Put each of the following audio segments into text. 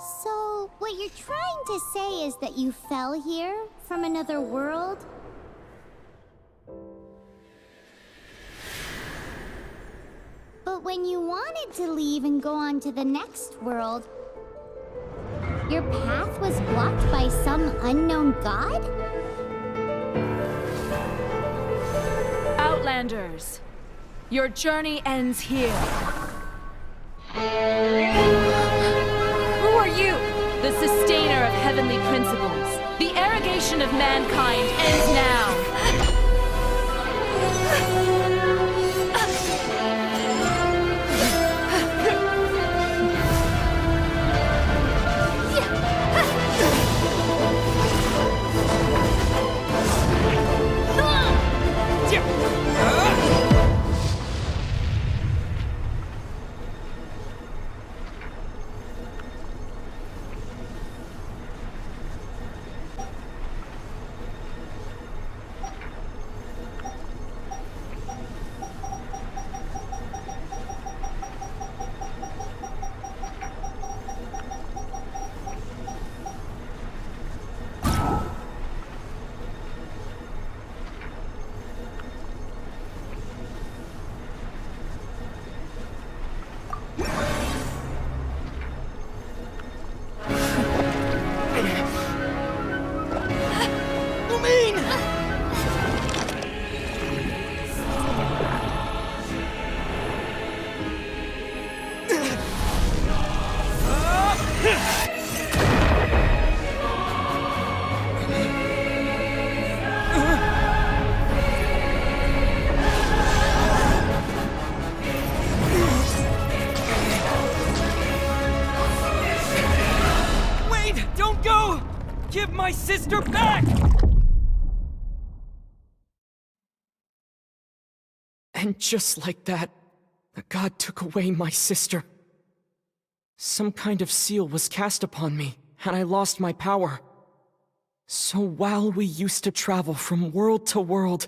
So, what you're trying to say is that you fell here from another world? But when you wanted to leave and go on to the next world, your path was blocked by some unknown god? Outlanders, your journey ends here. Who are you? The sustainer of heavenly principles. The arrogation of mankind ends now. Give my sister back! And just like that, the god took away my sister. Some kind of seal was cast upon me, and I lost my power. So while we used to travel from world to world,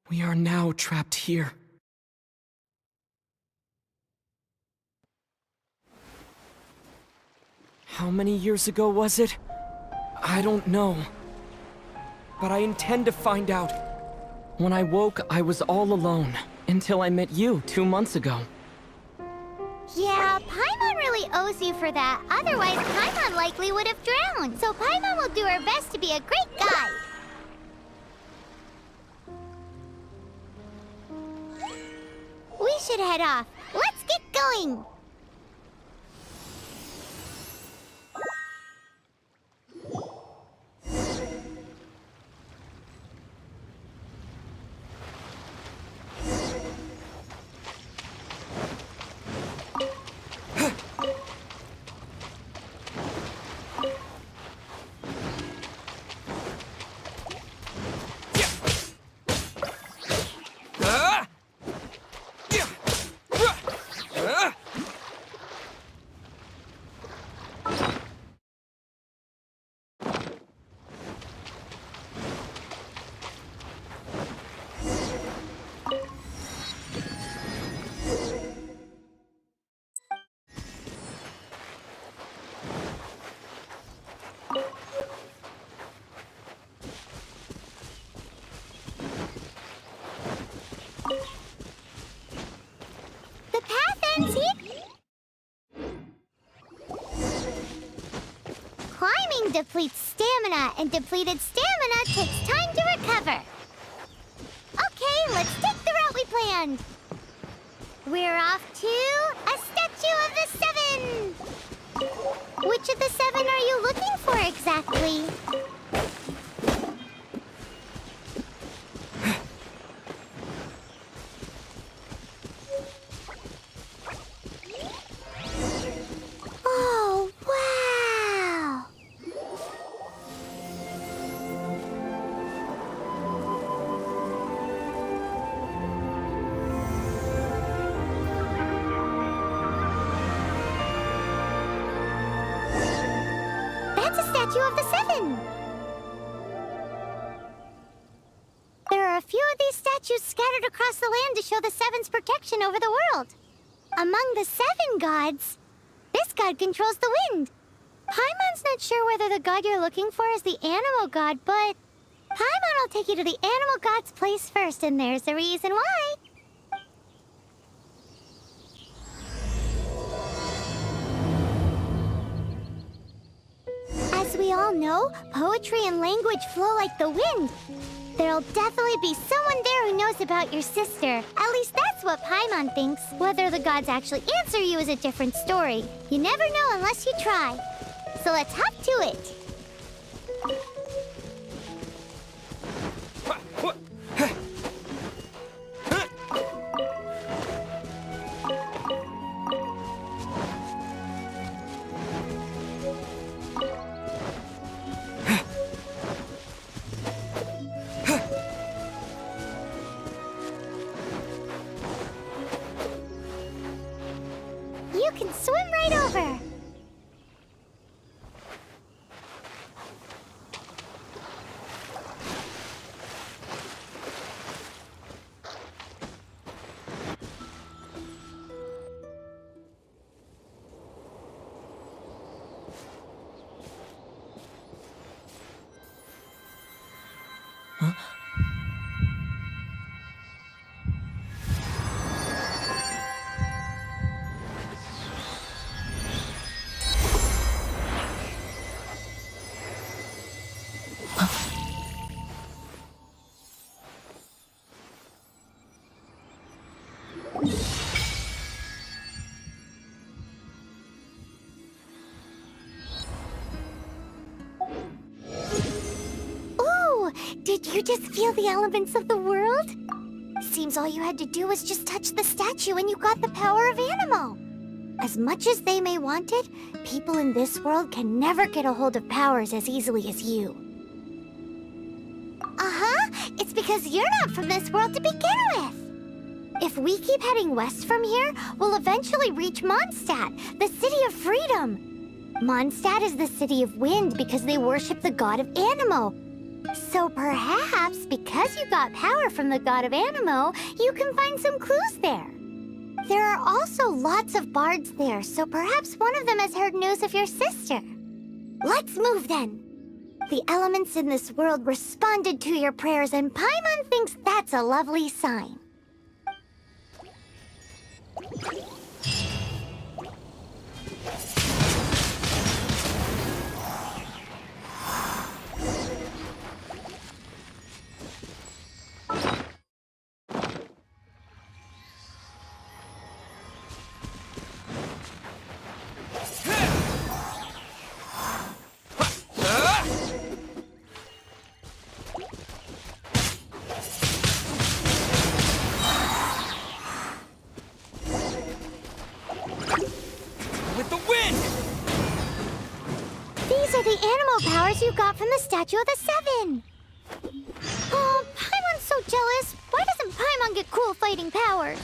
we are now trapped here. How many years ago was it? I don't know. But I intend to find out. When I woke, I was all alone, until I met you 2 months ago. Yeah, Paimon really owes you for that. Otherwise, Paimon likely would have drowned. So Paimon will do her best to be a great guide. We should head off. Let's get going! The path ends here. Climbing depletes stamina, and depleted stamina takes time to recover. Okay, let's take the route we planned. We're off to a statue of the Seven. Which of the seven are you looking for exactly? Oh, wow! That's a statue of the Seven! There are a few of these statues scattered across the land to show the Seven's protection over the world. Among the Seven gods, this god controls the wind. Paimon's not sure whether the god you're looking for is the animal god, but Paimon will take you to the animal god's place first, and there's the reason why. As we all know, poetry and language flow like the wind. There'll definitely be someone there who knows about your sister. At least that's what Paimon thinks. Whether the gods actually answer you is a different story. You never know unless you try. So let's hop to it. You can swim right over. Did you just feel the elements of the world? Seems all you had to do was just touch the statue and you got the power of animal. As much as they may want it, people in this world can never get a hold of powers as easily as you. Uh-huh, it's because you're not from this world to begin with. If we keep heading west from here, we'll eventually reach Mondstadt, the city of freedom. Mondstadt is the city of wind because they worship the god of Anemo. So perhaps, because you got power from the god of Anemo, you can find some clues there. There are also lots of bards there, so perhaps one of them has heard news of your sister. Let's move then. The elements in this world responded to your prayers, and Paimon thinks that's a lovely sign. These are the animal powers you got from the Statue of the Seven. Oh, Paimon's so jealous. Why doesn't Paimon get cool fighting powers?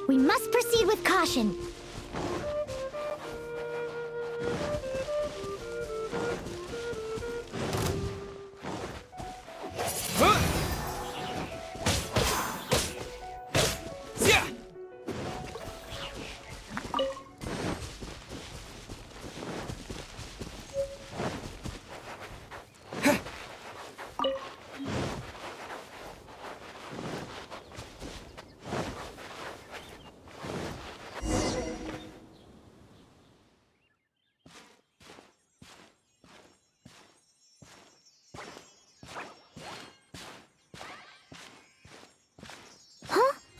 We must proceed with caution.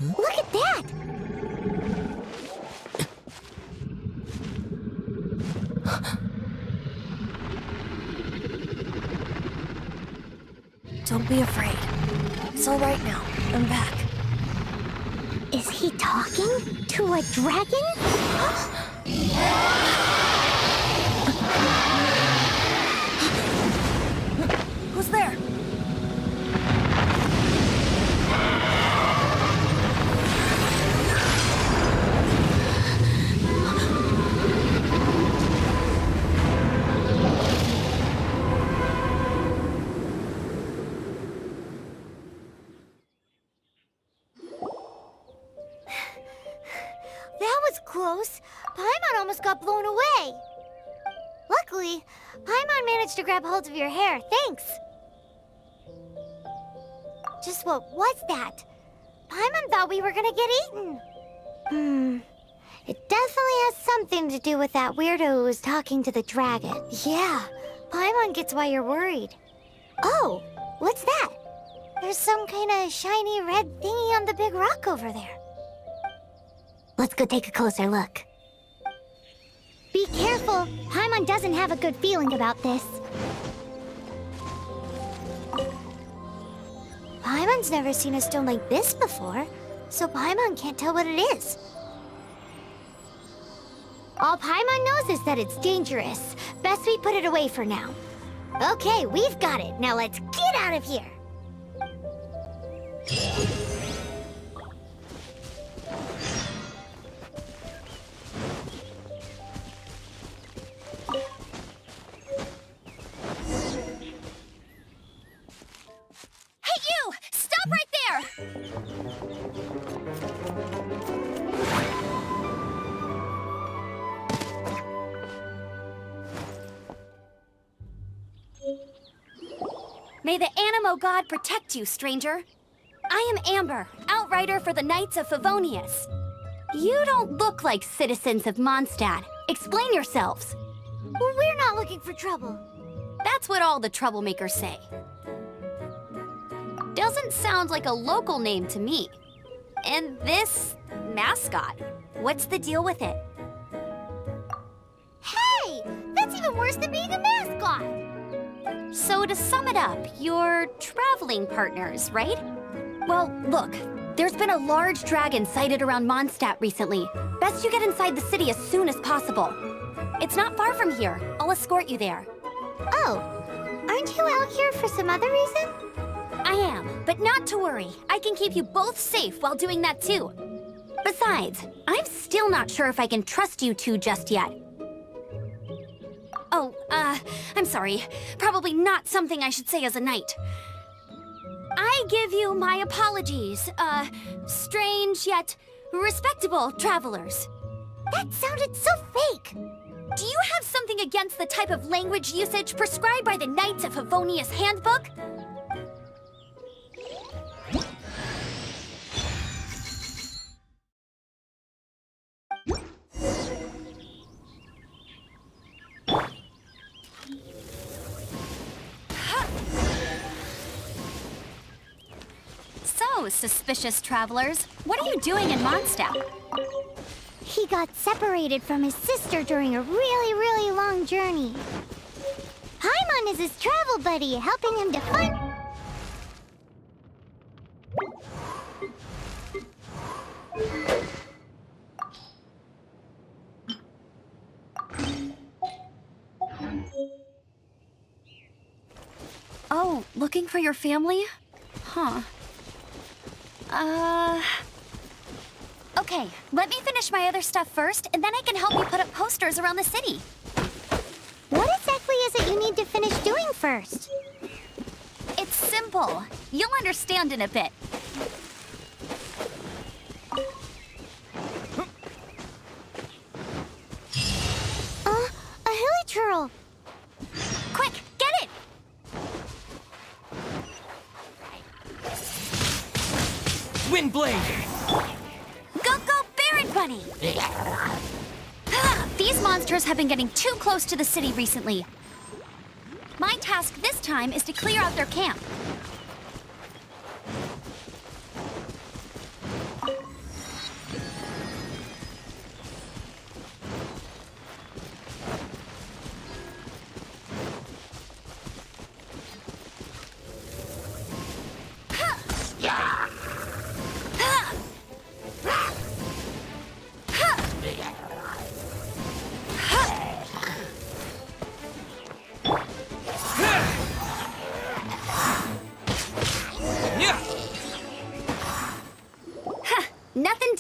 Look at that! Don't be afraid. It's all right now. I'm back. Is he talking to a dragon? Who's there? That was close. Paimon almost got blown away. Luckily, Paimon managed to grab hold of your hair. Thanks. Just what was that? Paimon thought we were gonna get eaten. It definitely has something to do with that weirdo who was talking to the dragon. Yeah, Paimon gets why you're worried. Oh, what's that? There's some kind of shiny red thingy on the big rock over there. Let's go take a closer look. Be careful! Paimon doesn't have a good feeling about this. Paimon's never seen a stone like this before, so Paimon can't tell what it is. All Paimon knows is that it's dangerous. Best we put it away for now. Okay, we've got it. Now let's get out of here! Stop right there! May the Animo God protect you, stranger. I am Amber, outrider for the Knights of Favonius. You don't look like citizens of Mondstadt. Explain yourselves. Well, we're not looking for trouble. That's what all the troublemakers say. Doesn't sound like a local name to me. And this mascot, what's the deal with it? Hey! That's even worse than being a mascot! So to sum it up, you're traveling partners, right? Well, look, there's been a large dragon sighted around Mondstadt recently. Best you get inside the city as soon as possible. It's not far from here. I'll escort you there. Oh, aren't you out here for some other reason? I am, but not to worry. I can keep you both safe while doing that too. Besides, I'm still not sure if I can trust you two just yet. Oh, I'm sorry. Probably not something I should say as a knight. I give you my apologies, strange yet respectable travelers. That sounded so fake! Do you have something against the type of language usage prescribed by the Knights of Favonius Handbook? So, suspicious travelers, what are you doing in Mondstadt? He got separated from his sister during a really long journey. Paimon is his travel buddy, helping him to find... Oh, looking for your family? Huh. Okay, let me finish my other stuff first, and then I can help you put up posters around the city. What exactly is it you need to finish doing first? It's simple. You'll understand in a bit. A hilly churl. Quick, get it! Windblade! Go, Baron Bunny! These monsters have been getting too close to the city recently. My task this time is to clear out their camp.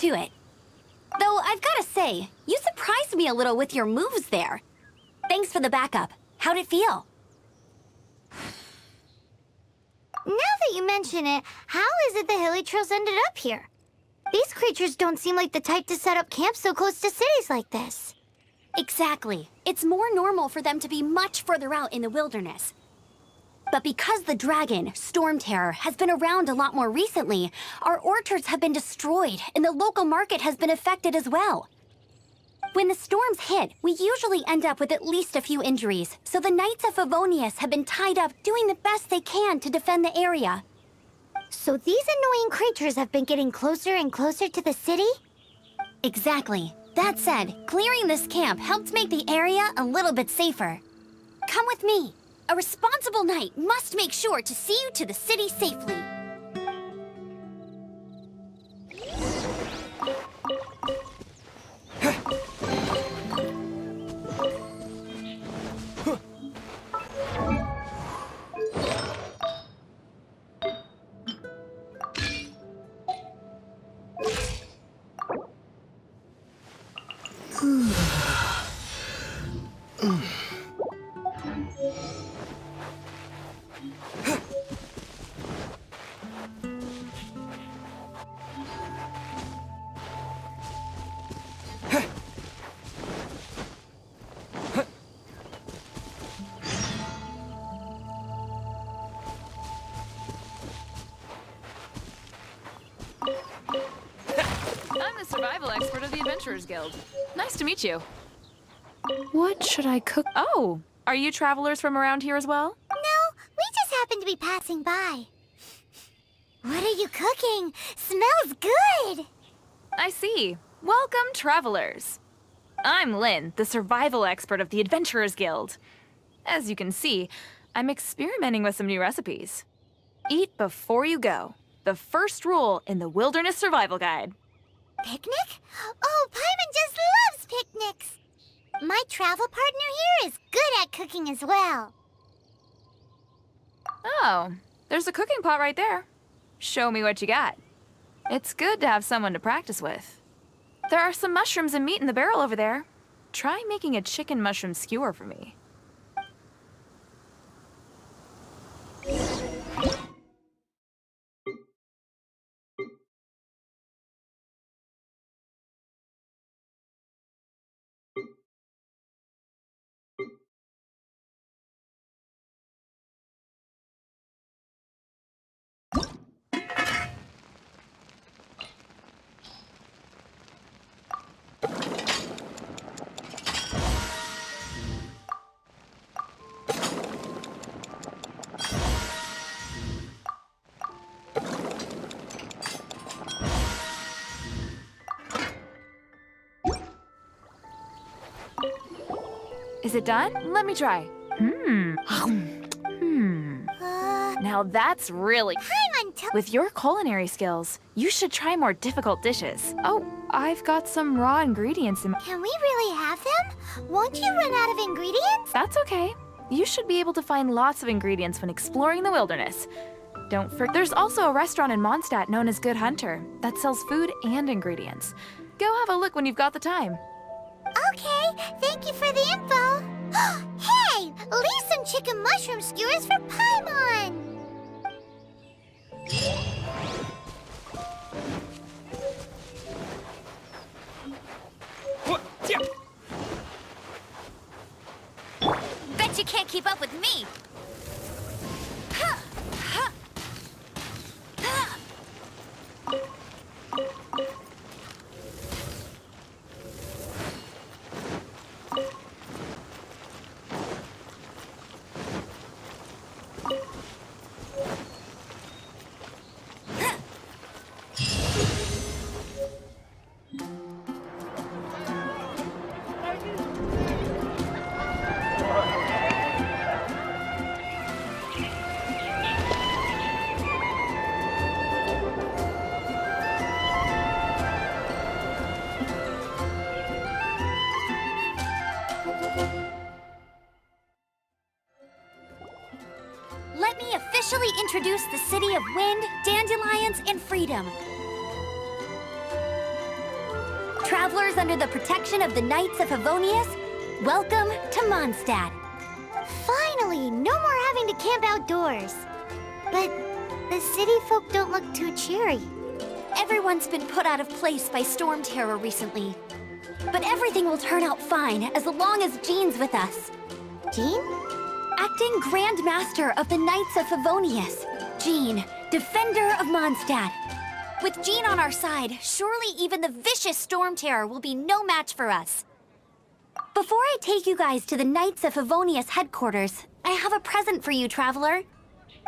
to it. Though I've gotta say, you surprised me a little with your moves there. Thanks for the backup. How'd it feel? Now that you mention it, how is it the Hilly Trails ended up here? These creatures don't seem like the type to set up camp so close to cities like this. Exactly. It's more normal for them to be much further out in the wilderness. But because the dragon, Storm Terror, has been around a lot more recently, our orchards have been destroyed and the local market has been affected as well. When the storms hit, we usually end up with at least a few injuries, so the Knights of Favonius have been tied up doing the best they can to defend the area. So these annoying creatures have been getting closer and closer to the city? Exactly. That said, clearing this camp helped make the area a little bit safer. Come with me. A responsible knight must make sure to see you to the city safely. I'm the survival expert of the Adventurers Guild. Nice to meet you. What should I cook? Oh, are you travelers from around here as well? No, we just happen to be passing by. What are you cooking? Smells good! I see. Welcome, travelers. I'm Lynn, the survival expert of the Adventurers Guild. As you can see, I'm experimenting with some new recipes. Eat before you go. The first rule in the Wilderness Survival Guide. Picnic? Oh, Paimon just loves picnics! My travel partner here is good at cooking as well. Oh, there's a cooking pot right there. Show me what you got. It's good to have someone to practice with. There are some mushrooms and meat in the barrel over there. Try making a chicken mushroom skewer for me. Is it done? Let me try. Now that's really... Paimon, With your culinary skills, you should try more difficult dishes. Oh, I've got some raw ingredients in... can we really have them? Won't you run out of ingredients? That's okay. You should be able to find lots of ingredients when exploring the wilderness. Don't forget, there's also a restaurant in Mondstadt known as Good Hunter that sells food and ingredients. Go have a look when you've got the time. Okay, thank you for the info. Hey, leave some chicken mushroom skewers for Paimon. What? Yeah. Bet you can't keep up with me. Let me officially introduce the city of wind, dandelions, and freedom. Travelers under the protection of the Knights of Favonius, welcome to Mondstadt. Finally, no more having to camp outdoors. But the city folk don't look too cheery. Everyone's been put out of place by storm terror recently. But everything will turn out fine as long as Jean's with us. Jean? Acting Grand Master of the Knights of Favonius. Jean, Defender of Mondstadt. With Jean on our side, surely even the vicious storm terror will be no match for us. Before I take you guys to the Knights of Favonius headquarters, I have a present for you, Traveler.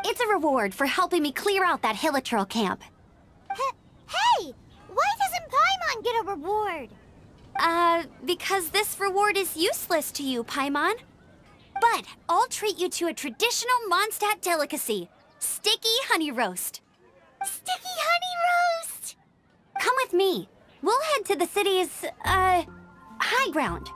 It's a reward for helping me clear out that Hilichurl camp. Hey! Why doesn't Paimon get a reward? Because this reward is useless to you, Paimon. But I'll treat you to a traditional Mondstadt delicacy, sticky honey roast. Sticky honey roast! Come with me. We'll head to the city's, high ground.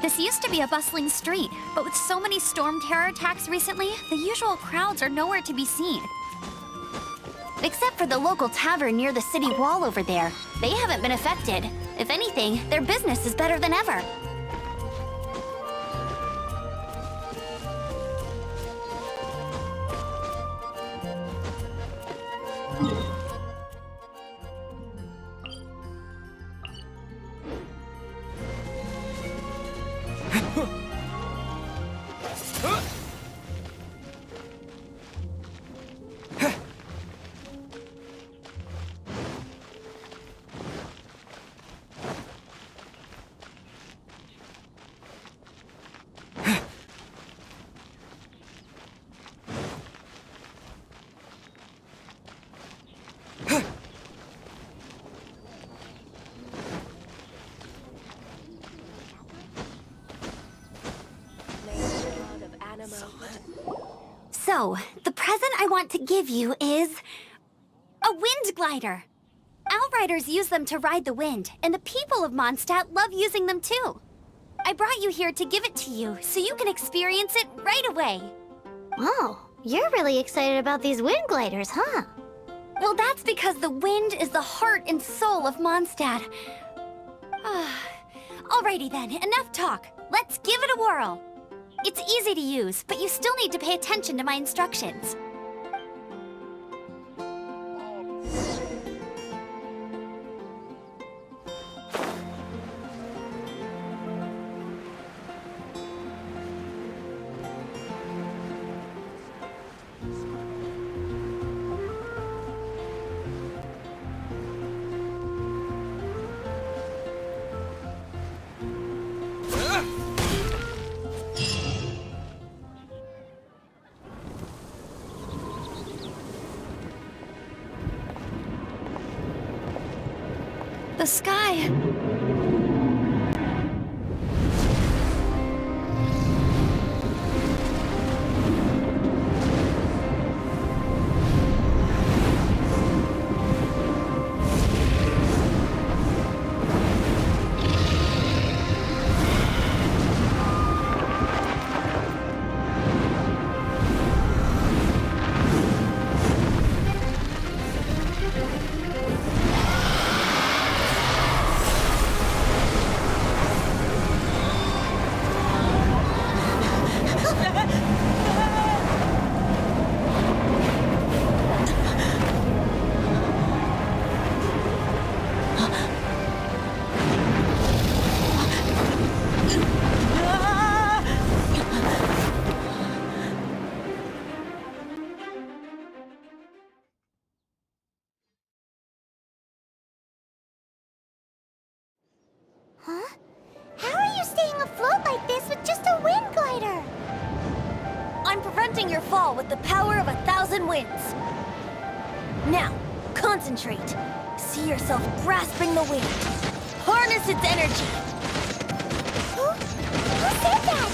This used to be a bustling street, but with so many storm terror attacks recently, the usual crowds are nowhere to be seen. Except for the local tavern near the city wall over there. They haven't been affected. If anything, their business is better than ever. So, the present I want to give you is a wind glider. Outriders use them to ride the wind, and the people of Mondstadt love using them too. I brought you here to give it to you, so you can experience it right away. Oh, you're really excited about these wind gliders, huh? Well, that's because the wind is the heart and soul of Mondstadt. Alrighty then, enough talk. Let's give it a whirl. It's easy to use, but you still need to pay attention to my instructions. The sky... Huh? How are you staying afloat like this with just a wind glider? I'm preventing your fall with the power of 1,000 winds. Now, concentrate. See yourself grasping the wind. Harness its energy. Who said that?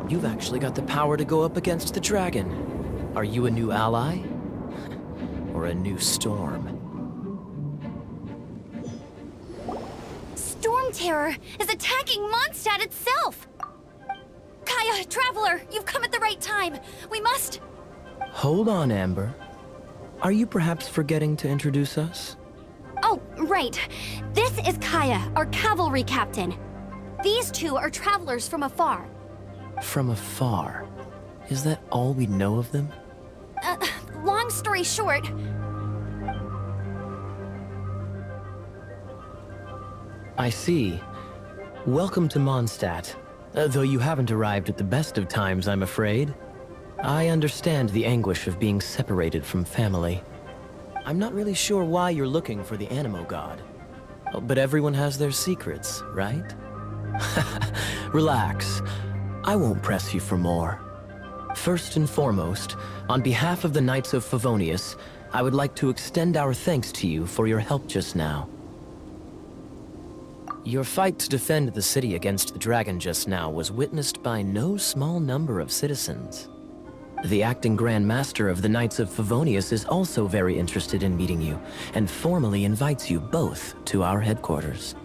You've actually got the power to go up against the dragon. Are you a new ally? Or a new storm? Storm Terror is attacking Mondstadt itself! Kaya, Traveler, you've come at the right time. We must... Hold on, Amber. Are you perhaps forgetting to introduce us? Oh, right. This is Kaya, our cavalry captain. These two are travelers from afar. From afar? Is that all we know of them? Long story short... I see. Welcome to Mondstadt. Though you haven't arrived at the best of times, I'm afraid. I understand the anguish of being separated from family. I'm not really sure why you're looking for the Animo God. But everyone has their secrets, right? Relax. I won't press you for more. First and foremost, on behalf of the Knights of Favonius, I would like to extend our thanks to you for your help just now. Your fight to defend the city against the dragon just now was witnessed by no small number of citizens. The acting Grand Master of the Knights of Favonius is also very interested in meeting you, and formally invites you both to our headquarters.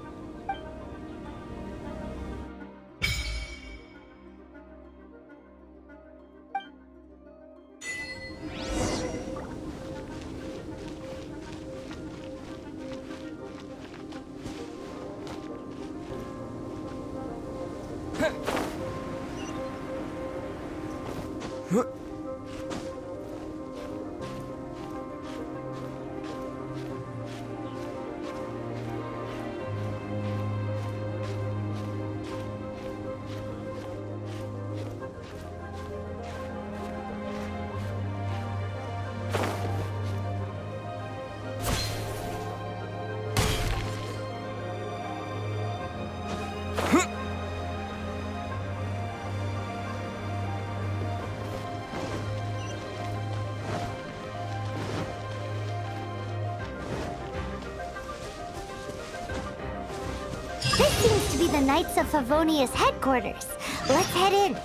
This seems to be the Knights of Favonius headquarters. Let's head in.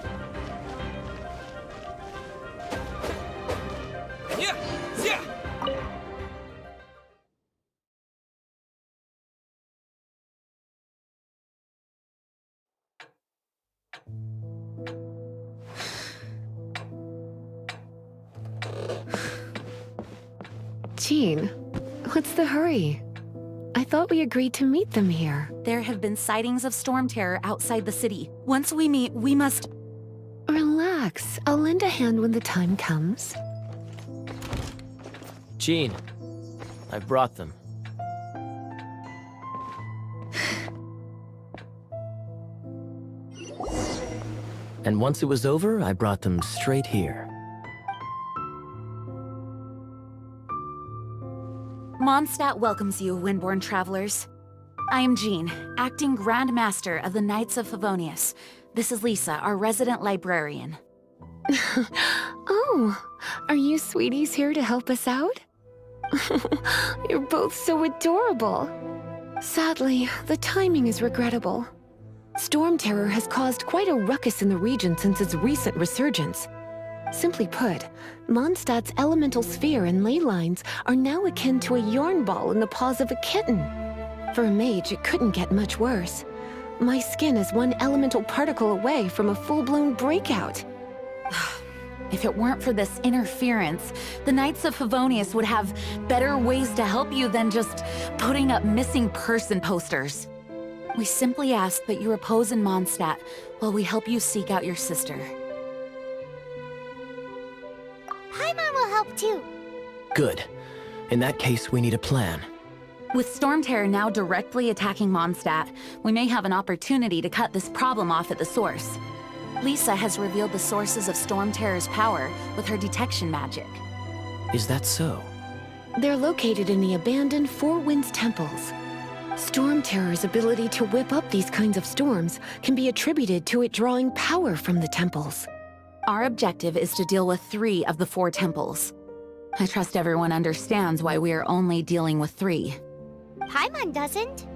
Yeah! Yeah! Jean, what's the hurry? I thought we agreed to meet them here. There have been sightings of storm terror outside the city. Once we meet, we must... Relax. I'll lend a hand when the time comes. Jean, I've brought them. And once it was over, I brought them straight here. Mondstadt welcomes you, Windborn travelers. I am Jean, acting Grand Master of the Knights of Favonius. This is Lisa, our resident librarian. Oh, are you sweeties here to help us out? You're both so adorable. Sadly, the timing is regrettable. Storm Terror has caused quite a ruckus in the region since its recent resurgence. Simply put, Mondstadt's elemental sphere and ley lines are now akin to a yarn ball in the paws of a kitten. For a mage, it couldn't get much worse. My skin is one elemental particle away from a full-blown breakout. If it weren't for this interference, the Knights of Favonius would have better ways to help you than just putting up missing person posters. We simply ask that you repose in Mondstadt while we help you seek out your sister. Paimon will help too. Good. In that case, we need a plan. With Storm Terror now directly attacking Mondstadt, we may have an opportunity to cut this problem off at the source. Lisa has revealed the sources of Storm Terror's power with her detection magic. Is that so? They're located in the abandoned Four Winds temples. Storm Terror's ability to whip up these kinds of storms can be attributed to it drawing power from the temples. Our objective is to deal with 3 of the 4 temples. I trust everyone understands why we are only dealing with 3. Paimon doesn't.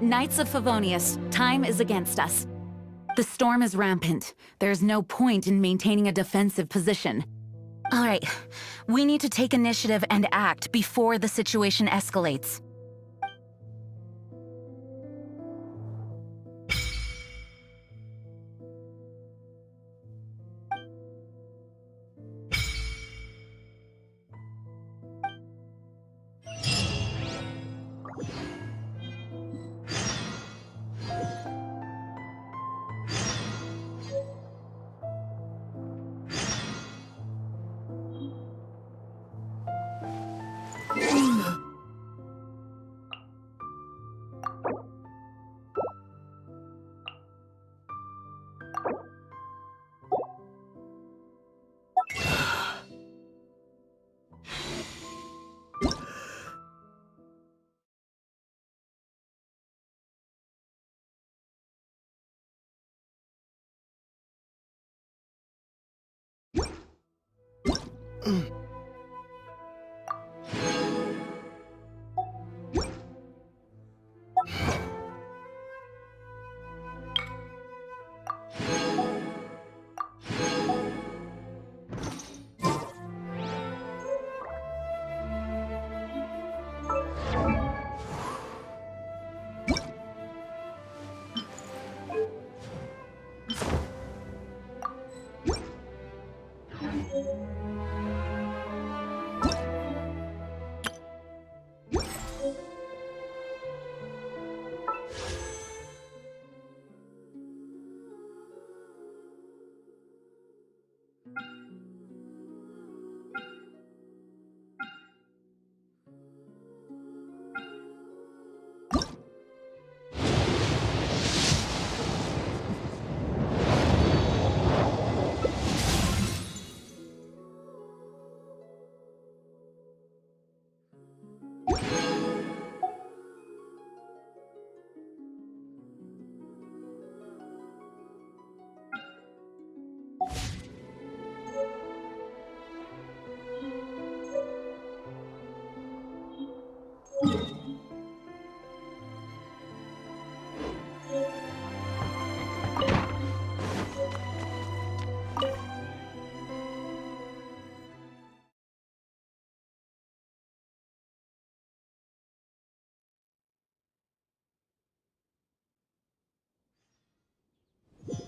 Knights of Favonius, time is against us. The storm is rampant. There's no point in maintaining a defensive position. All right, we need to take initiative and act before the situation escalates.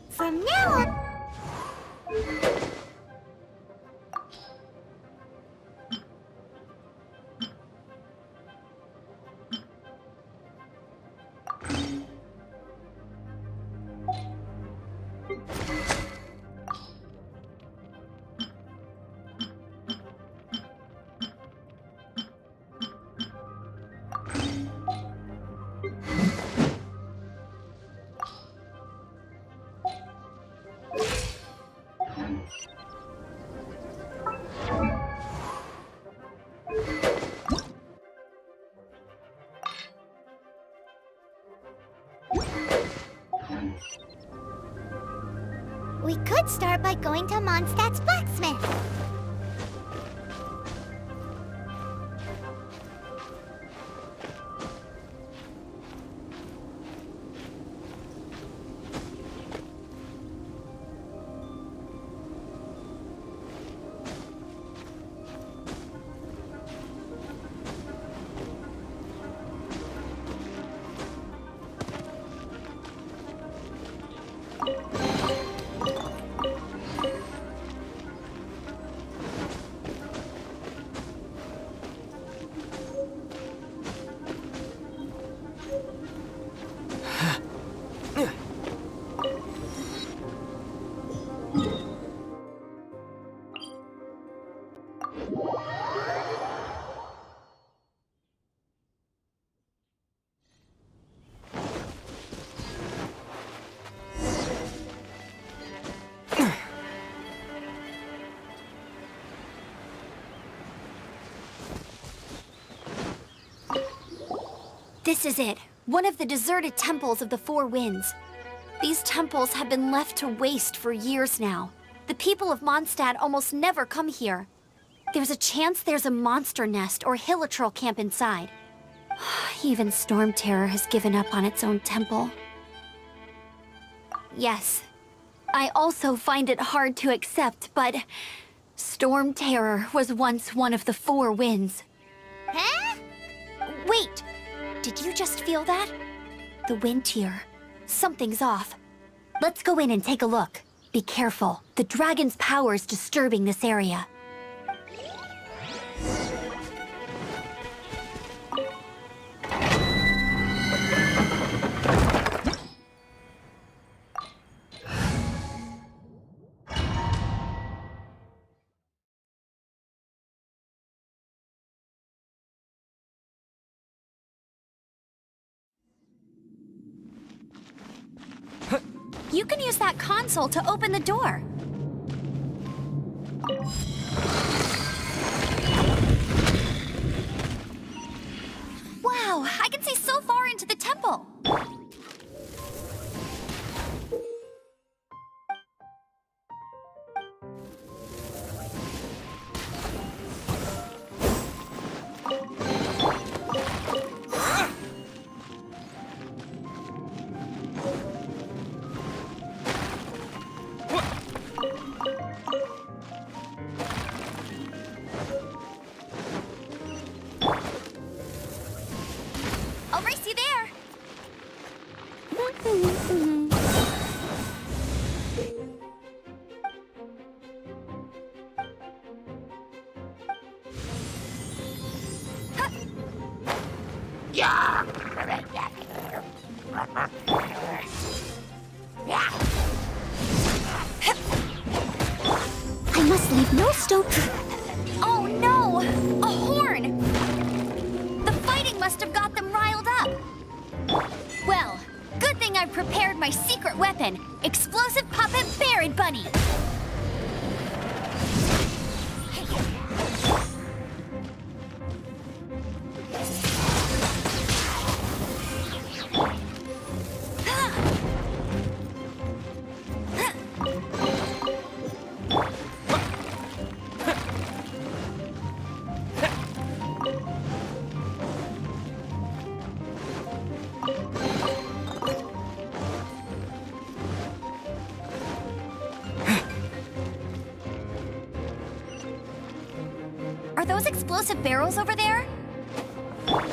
From now on... We could start by going to Mondstadt's blacksmith. This is it. One of the deserted temples of the Four Winds. These temples have been left to waste for years now. The people of Mondstadt almost never come here. There's a chance there's a monster nest or hilitrol camp inside. Even Storm Terror has given up on its own temple. Yes, I also find it hard to accept, but Storm Terror was once one of the 4 winds. Huh? Wait! Did you just feel that? The wind here. Something's off. Let's go in and take a look. Be careful. The dragon's power's disturbing this area. You can use that console to open the door. Wow, I can see so far into the temple. I'll race you there. I must leave no stone. Oh no! A horn! The fighting must have got them riled up. Well, good thing I've prepared my secret weapon, explosive puppet Buried Bunny. Are those explosive barrels over there?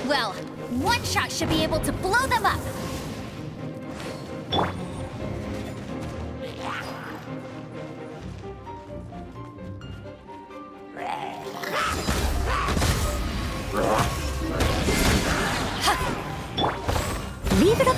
Well, one shot should be able to blow them up. Leave it up.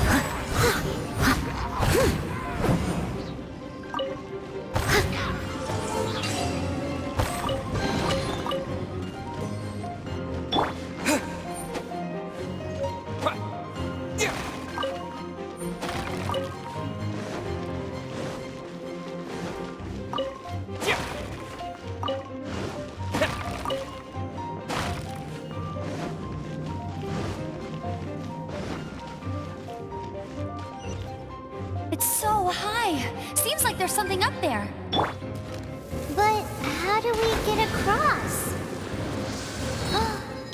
It's so high. Seems like there's something up there. But how do we get across?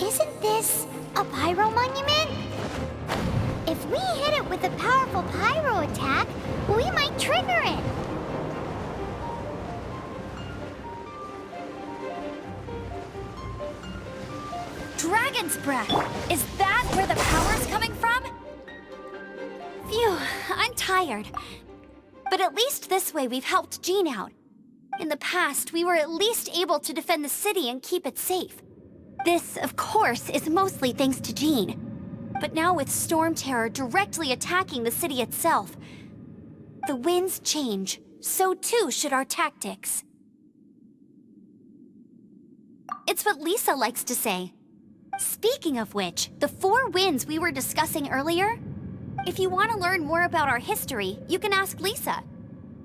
Isn't this a pyro monument? If we hit it with a powerful pyro attack, we might trigger it. Dragon's breath. Is that where the power's coming from? Phew, I'm tired. But at least this way we've helped Jean out. In the past, we were at least able to defend the city and keep it safe. This, of course, is mostly thanks to Jean. But now with Storm Terror directly attacking the city itself, the winds change, so too should our tactics. It's what Lisa likes to say. Speaking of which, the 4 winds we were discussing earlier, if you want to learn more about our history, you can ask Lisa.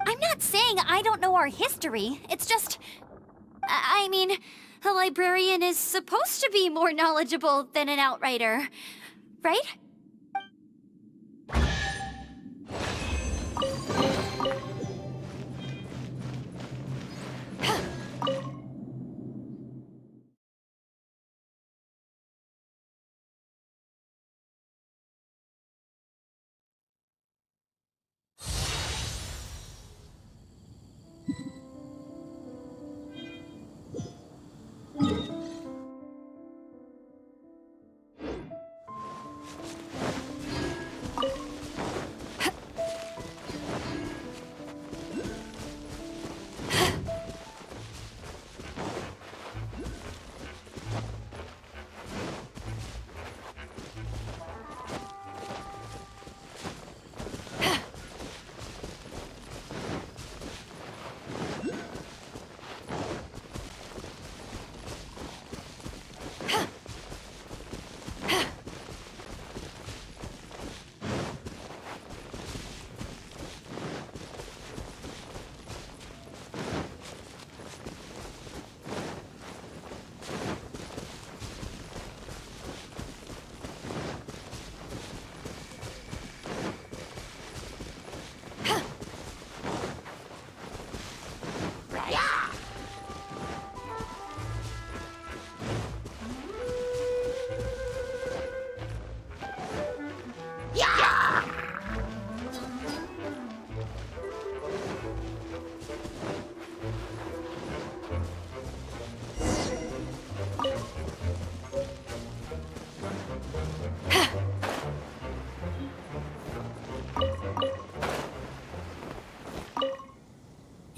I'm not saying I don't know our history, it's just... I mean, a librarian is supposed to be more knowledgeable than an outrider, right?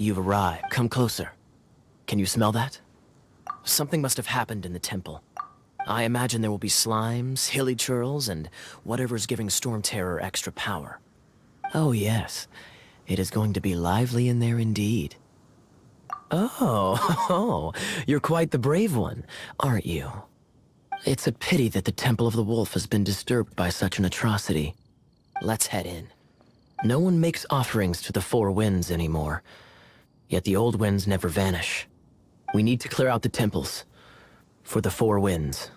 you've arrived. Come closer. Can you smell that? Something must have happened in the temple. I imagine there will be slimes, hilly churls, and whatever's giving Storm Terror extra power. Oh yes, it is going to be lively in there indeed. Oh, you're quite the brave one, aren't you? It's a pity that the Temple of the Wolf has been disturbed by such an atrocity. Let's head in. No one makes offerings to the Four Winds anymore, yet the old winds never vanish. We need to clear out the temples for the Four Winds.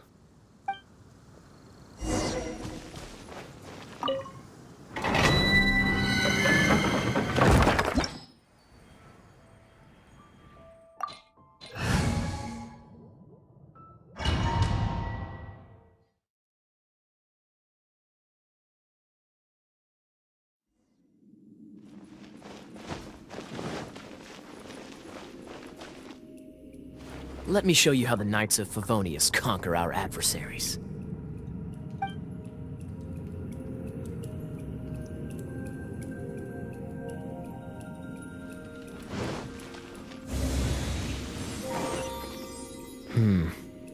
Let me show you how the Knights of Favonius conquer our adversaries.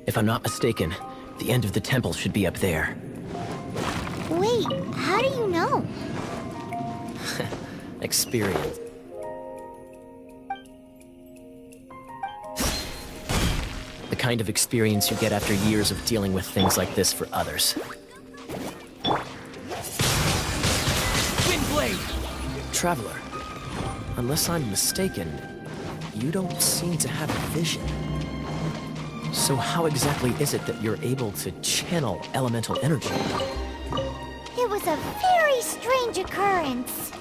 If I'm not mistaken, the end of the temple should be up there. Wait, how do you know? Experience. The kind of experience you get after years of dealing with things like this for others. Windblade! Traveler, unless I'm mistaken, you don't seem to have a vision. So how exactly is it that you're able to channel elemental energy? It was a very strange occurrence.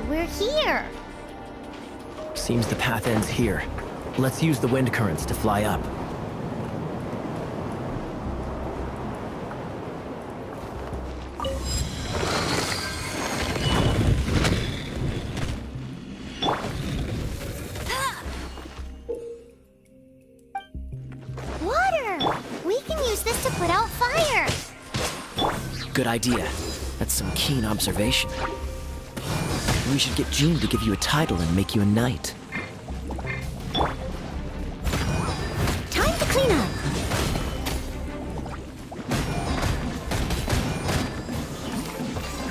We're here. Seems the path ends here. Let's use the wind currents to fly up. Water! We can use this to put out fire. Good idea. That's some keen observation. We should get June to give you a title and make you a knight. Time to clean up.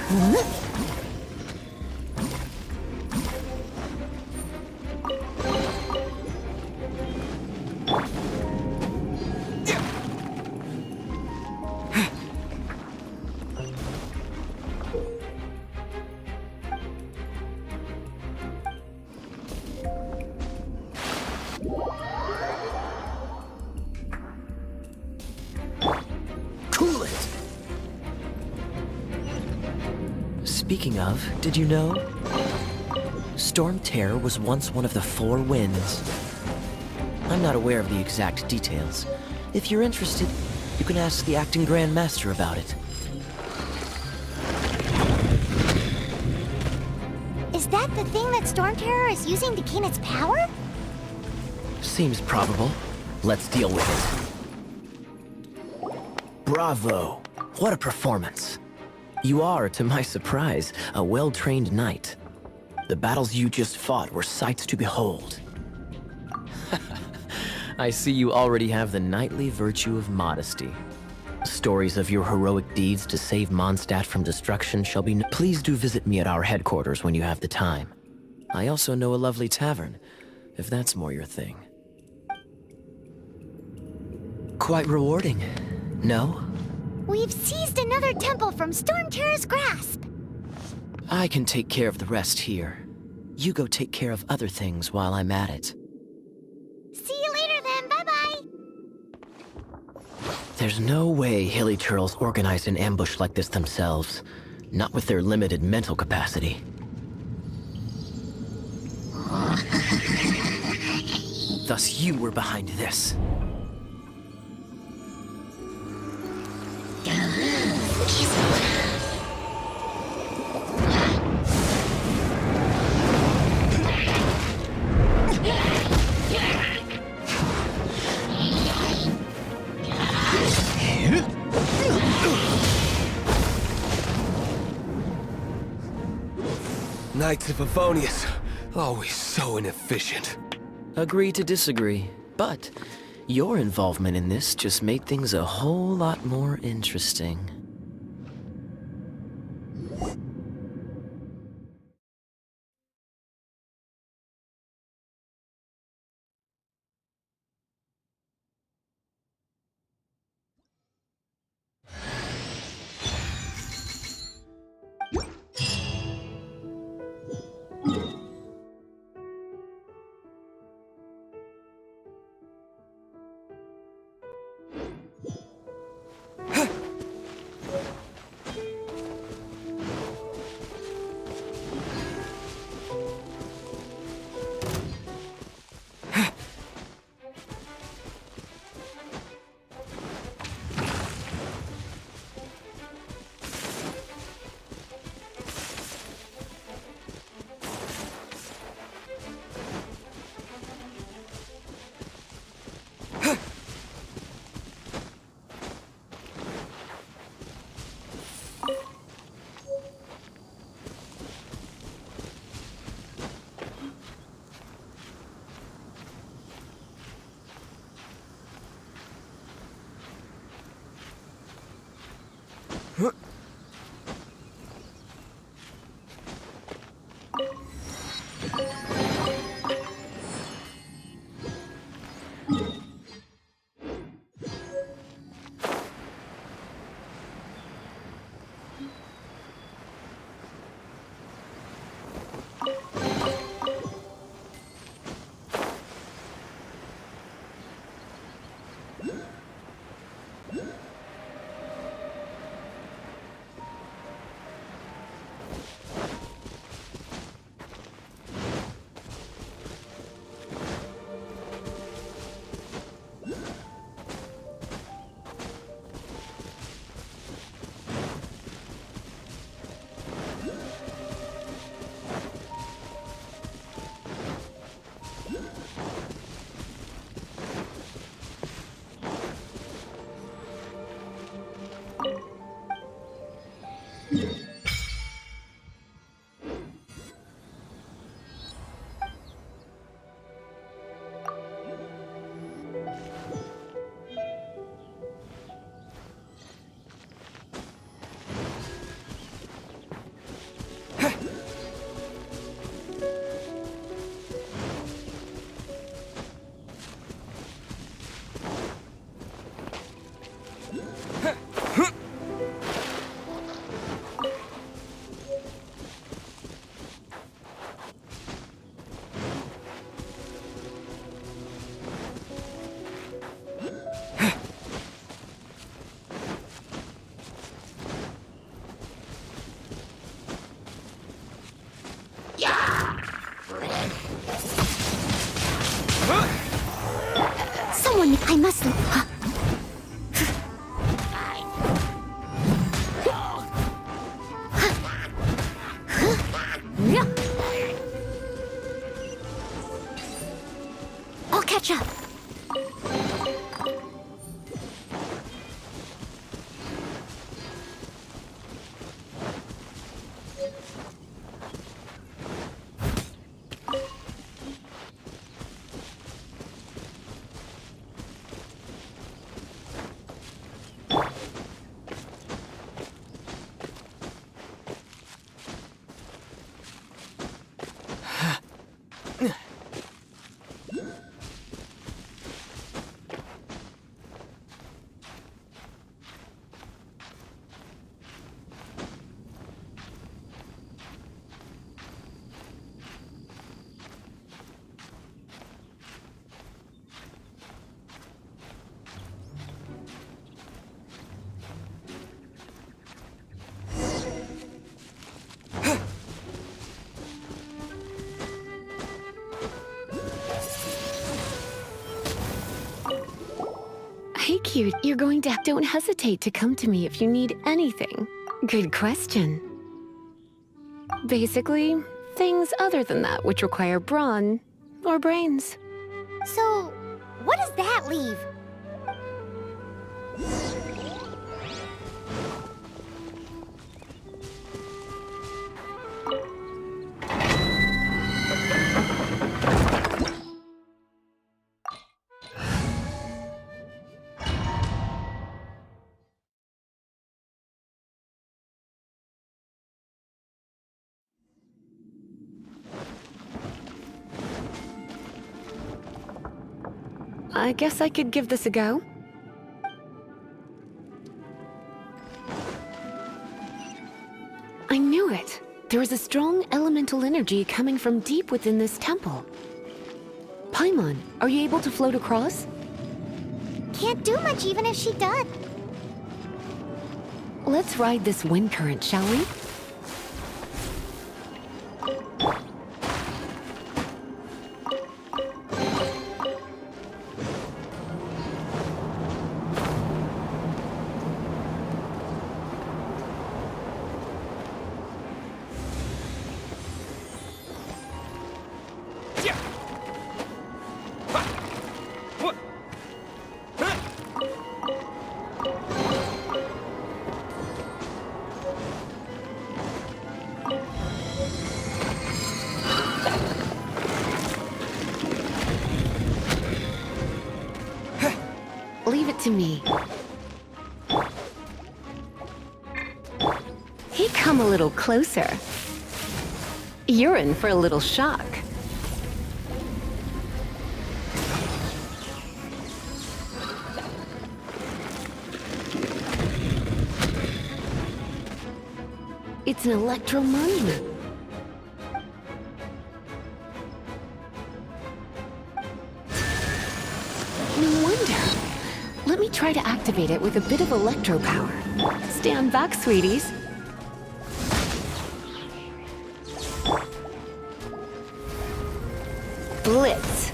Huh? Cool it! Speaking of, did you know? Storm Terror was once one of the Four Winds. I'm not aware of the exact details. If you're interested, you can ask the acting Grand Master about it. Is that the thing that Storm Terror is using to gain its power? Seems probable. Let's deal with it. Bravo! What a performance! You are, to my surprise, a well-trained knight. The battles you just fought were sights to behold. I see you already have the knightly virtue of modesty. Stories of your heroic deeds to save Mondstadt from destruction shall be... Please do visit me at our headquarters when you have the time. I also know a lovely tavern, if that's more your thing. Quite rewarding, no? We've seized another temple from Storm Terror's grasp. I can take care of the rest here. You go take care of other things while I'm at it. See you later then, bye-bye! There's no way Hilly Churls organized an ambush like this themselves. Not with their limited mental capacity. Thus you were behind this. Knights of Favonius, always so inefficient. Agree to disagree, but your involvement in this just made things a whole lot more interesting. Thank you. You're going to... Don't hesitate to come to me if you need anything. Good question. Basically, things other than that which require brawn or brains. So, what does that leave? I guess I could give this a go. I knew it. There is a strong elemental energy coming from deep within this temple. Paimon, are you able to float across? Can't do much even if she does. Let's ride this wind current, shall we? Leave it to me. Hey, come a little closer. You're in for a little shock. It's an electro monument. No wonder. Let me try to activate it with a bit of electro power. Stand back, sweeties. Blitz.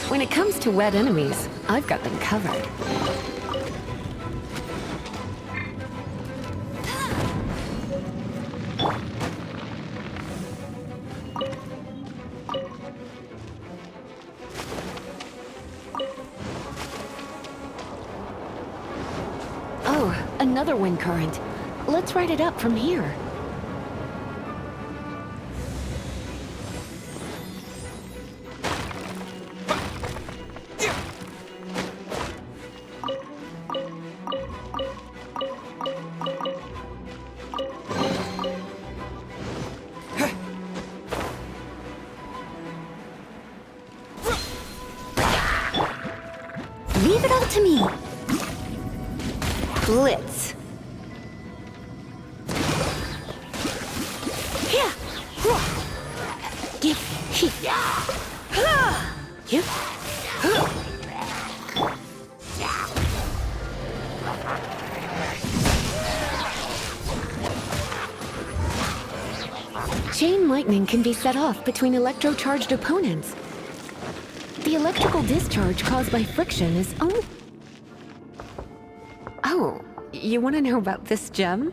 When it comes to wet enemies, I've got them covered. Oh, another wind current. Let's ride it up from here. Leave it all to me. Blitz. Here. Give. Yep. Chain lightning can be set off between electro-charged opponents. The electrical discharge caused by friction is only... Oh, you want to know about this gem?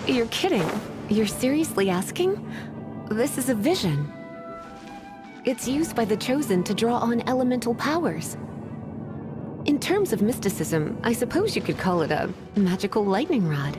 You're kidding. You're seriously asking? This is a vision. It's used by the Chosen to draw on elemental powers. In terms of mysticism, I suppose you could call it a magical lightning rod.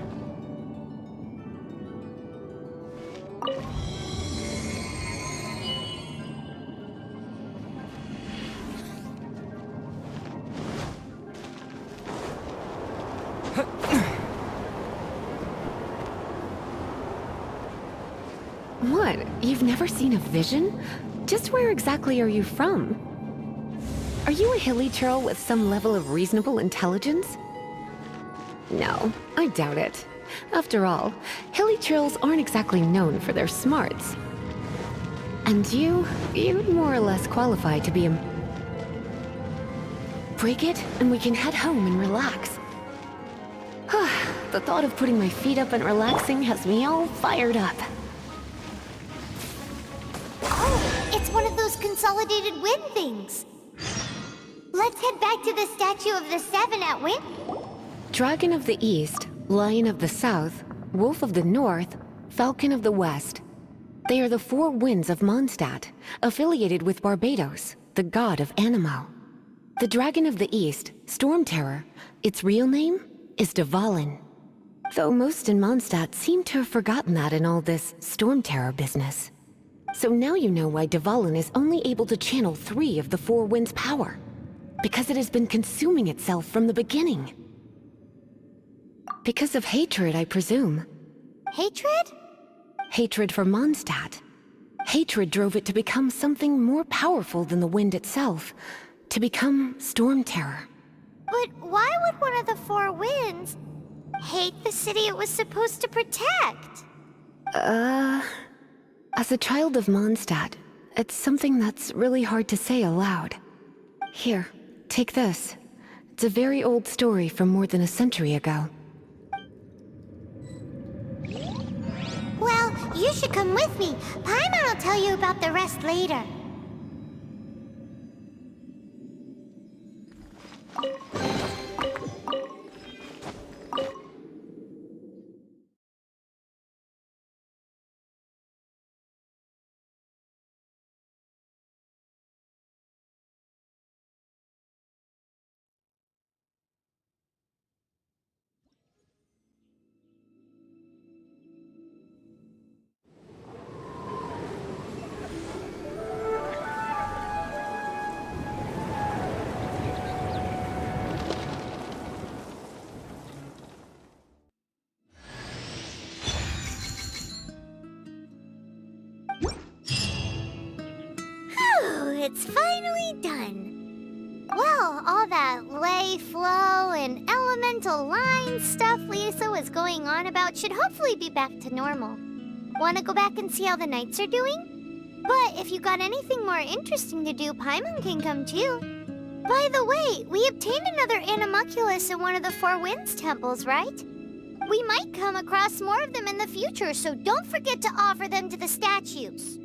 What? You've never seen a vision? Just where exactly are you from? Are you a hilly churl with some level of reasonable intelligence? No, I doubt it. After all, hilly churls aren't exactly known for their smarts. And you'd more or less qualify to be a... Break it, and we can head home and relax. The thought of putting my feet up and relaxing has me all fired up. Oh, it's one of those consolidated wind things. Let's head back to the Statue of the Seven at Wind. Dragon of the East, Lion of the South, Wolf of the North, Falcon of the West. They are the four winds of Mondstadt, affiliated with Barbados, the god of Anemo. The Dragon of the East, Storm Terror, its real name is Dvalin. Though most in Mondstadt seem to have forgotten that in all this Storm Terror business. So now you know why Dvalin is only able to channel 3 of the four winds' power. Because it has been consuming itself from the beginning. Because of hatred, I presume. Hatred? Hatred for Mondstadt. Hatred drove it to become something more powerful than the wind itself. To become Storm Terror. But why would one of the four winds hate the city it was supposed to protect? As a child of Mondstadt, it's something that's really hard to say aloud. Here, take this. It's a very old story from more than a century ago. Well, you should come with me. Paimon will tell you about the rest later. It's finally done. Well, all that lay, flow, and elemental line stuff Lisa was going on about should hopefully be back to normal. Want to go back and see how the knights are doing? But if you got anything more interesting to do, Paimon can come too. By the way, we obtained another Animalculus in one of the Four Winds temples, right? We might come across more of them in the future, so don't forget to offer them to the statues.